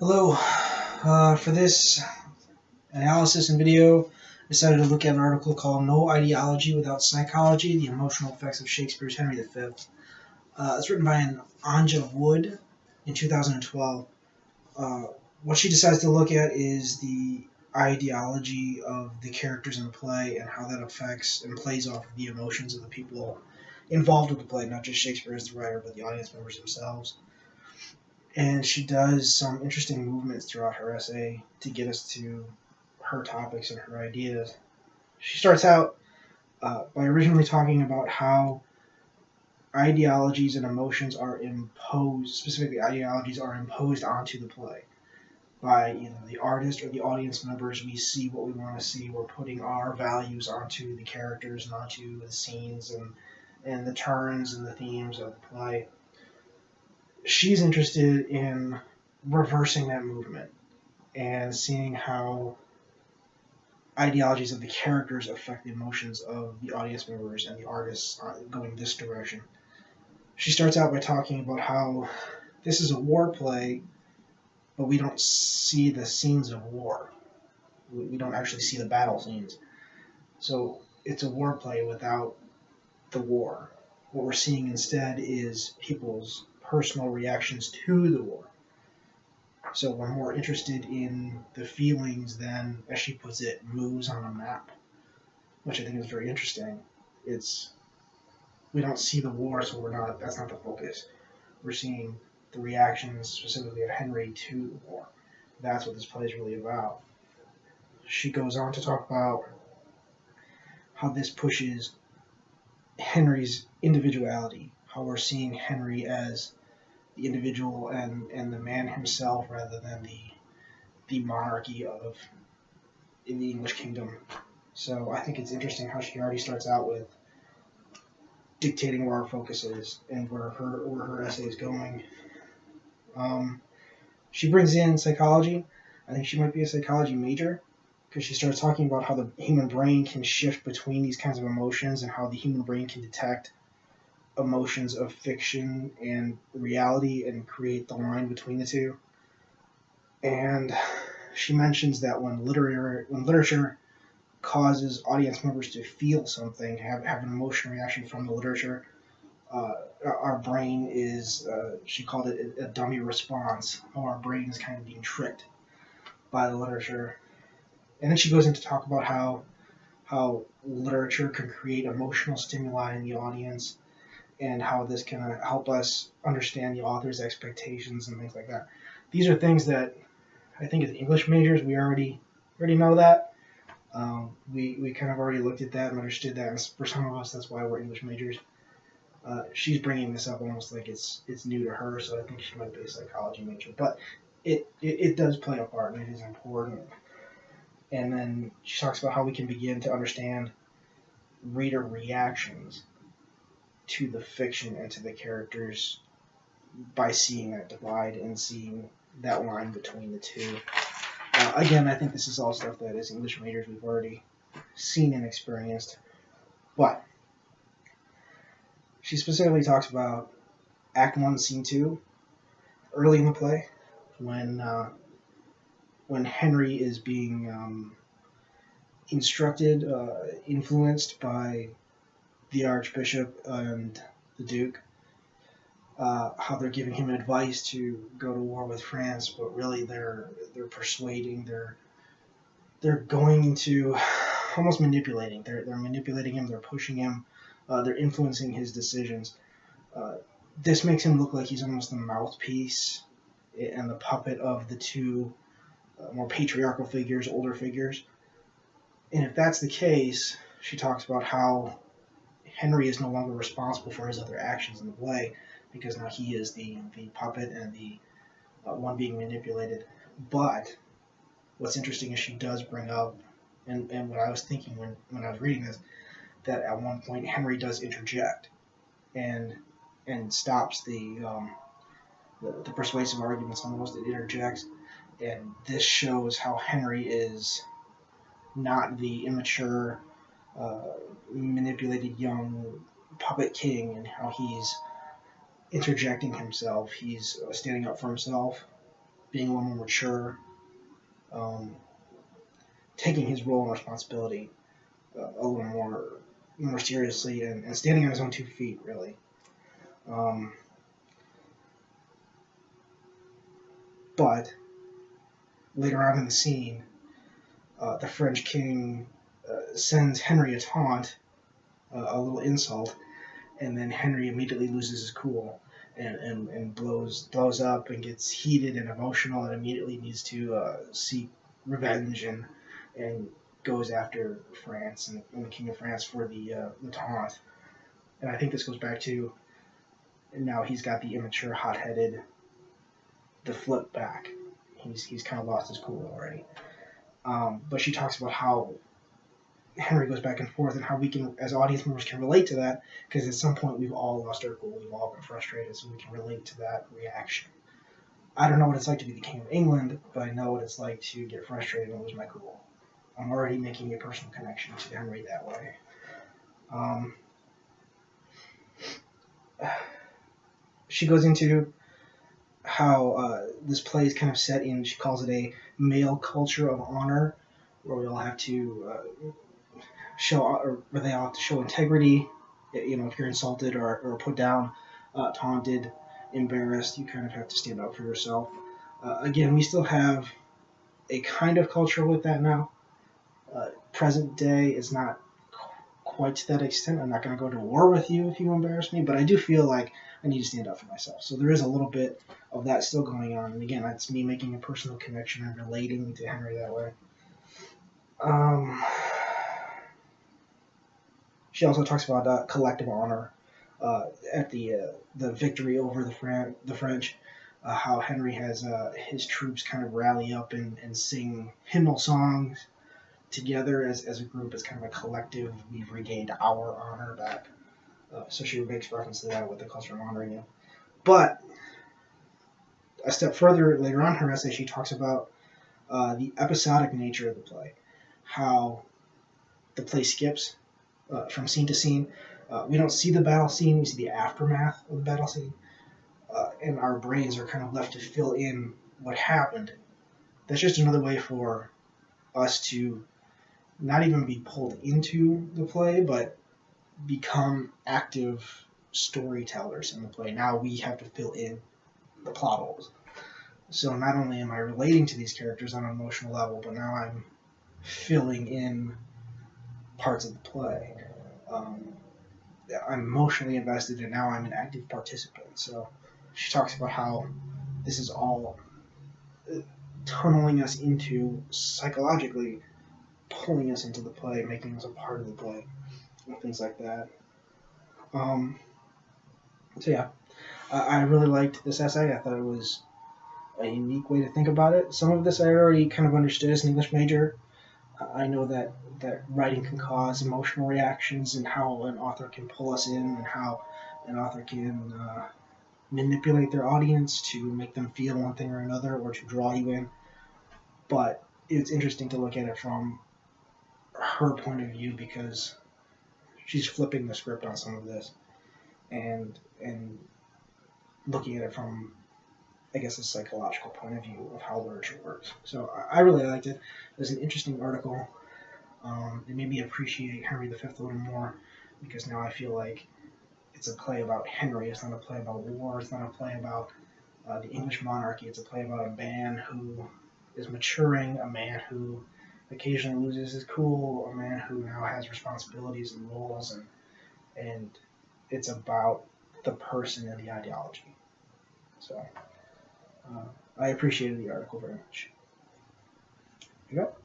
Hello. For this analysis and video, I decided to look at an article called No Ideology Without Psychology, The Emotional Effects of Shakespeare's Henry V. It's written by an Anja Wood in 2012. Uh, what she decides to look at is the ideology of the characters in the play and how that affects and plays off of the emotions of the people involved with the play, not just Shakespeare as the writer, but the audience members themselves. And she does some interesting movements throughout her essay to get us to her topics and her ideas. She starts out by originally talking about how ideologies and emotions are imposed, specifically ideologies are imposed onto the play by either the artist or the audience members. We see what we want to see. We're putting our values onto the characters and onto the scenes and the turns and the themes of the play. She's interested in reversing that movement and seeing how ideologies of the characters affect the emotions of the audience members and the artists going this direction. She starts out by talking about how this is a war play, but we don't see the scenes of war. We don't actually see the battle scenes. So it's a war play without the war. What we're seeing instead is people's personal reactions to the war. So we're more interested in the feelings than, as she puts it, moves on a map, which I think is very interesting. We don't see the war, so that's not the focus. We're seeing the reactions specifically of Henry to the war. That's what this play is really about. She goes on to talk about how this pushes Henry's individuality, how we're seeing Henry as the individual and the man himself rather than the monarchy of in the English kingdom. So I think it's interesting how she already starts out with dictating where our focus is and where her essay is going. She brings in psychology. I think she might be a psychology major because she starts talking about how the human brain can shift between these kinds of emotions and how the human brain can detect emotions of fiction and reality and create the line between the two. And she mentions that when literature causes audience members to feel something, have an emotional reaction from the literature, our brain is, she called it a dummy response, how our brain is kind of being tricked by the literature. And then she goes into talk about how literature can create emotional stimuli in the audience and how this can help us understand the author's expectations and things like that. These are things that I think as English majors we already know that. We kind of already looked at that and understood that, and for some of us that's why we're English majors. She's bringing this up almost like it's new to her, so I think she might be a psychology major. But it does play a part, and it is important. And then she talks about how we can begin to understand reader reactions to the fiction and to the characters by seeing that divide and seeing that line between the two. Again, I think this is all stuff that as English majors we've already seen and experienced. But she specifically talks about Act 1, Scene 2, early in the play, when Henry is being instructed, influenced by the Archbishop and the Duke, how they're giving him advice to go to war with France, but really they're persuading, they're going into almost manipulating. They're manipulating him, they're pushing him, they're influencing his decisions. This makes him look like he's almost the mouthpiece and the puppet of the two more patriarchal figures, older figures. And if that's the case, she talks about how Henry is no longer responsible for his other actions in the play because now he is the puppet and the one being manipulated. But what's interesting is she does bring up, and what I was thinking when I was reading this, that at one point Henry does interject and stops the persuasive arguments almost. It interjects, and this shows how Henry is not the immature, manipulated young puppet king, and how he's interjecting himself. He's standing up for himself, being a little more mature, taking his role and responsibility a little more seriously, and standing on his own 2 feet, really. But later on in the scene, the French king sends Henry a taunt, a little insult, and then Henry immediately loses his cool and blows up and gets heated and emotional and immediately needs to seek revenge and goes after France and the King of France for the taunt. And I think this goes back to now he's got the immature, hot-headed, the flip back. He's kind of lost his cool already. But she talks about how Henry goes back and forth and how we can, as audience members, can relate to that, because at some point we've all lost our cool, we've all been frustrated, so we can relate to that reaction. I don't know what it's like to be the King of England, but I know what it's like to get frustrated and lose my cool. I'm already making a personal connection to Henry that way. She goes into how this play is kind of set in, she calls it a male culture of honor, where we all have to show, or where they all have to show integrity. You know, if you're insulted or put down, taunted, embarrassed, you kind of have to stand up for yourself. Again, we still have a kind of culture with that now. Present day is not quite to that extent. I'm not going to go to war with you if you embarrass me, but I do feel like I need to stand up for myself. So there is a little bit of that still going on. And again, that's me making a personal connection and relating to Henry that way. She also talks about collective honor at the victory over the French. How Henry has his troops kind of rally up and sing hymnal songs together as a group, as kind of a collective. We've regained our honor back. So she makes reference to that with the culture of honoring you. But a step further later on in her essay, she talks about the episodic nature of the play, how the play skips from scene to scene. We don't see the battle scene, we see the aftermath of the battle scene, and our brains are kind of left to fill in what happened. That's just another way for us to not even be pulled into the play, but become active storytellers in the play. Now we have to fill in the plot holes. So not only am I relating to these characters on an emotional level, but now I'm filling in parts of the play. I'm emotionally invested, and now I'm an active participant. So she talks about how this is all tunneling us into, psychologically pulling us into the play, making us a part of the play, and things like that. So yeah, I really liked this essay. I thought it was a unique way to think about it. Some of this I already kind of understood as an English major. I know that writing can cause emotional reactions, and how an author can pull us in, and how an author can manipulate their audience to make them feel one thing or another, or to draw you in. But it's interesting to look at it from her point of view, because she's flipping the script on some of this and looking at it from, I guess, a psychological point of view of how literature works. So I really liked it. It was an interesting article. It made me appreciate Henry V a little more, because now I feel like it's a play about Henry. It's not a play about war. It's not a play about the English monarchy. It's a play about a man who is maturing, a man who occasionally loses his cool, a man who now has responsibilities and roles, and it's about the person and the ideology. So I appreciated the article very much. Here you go.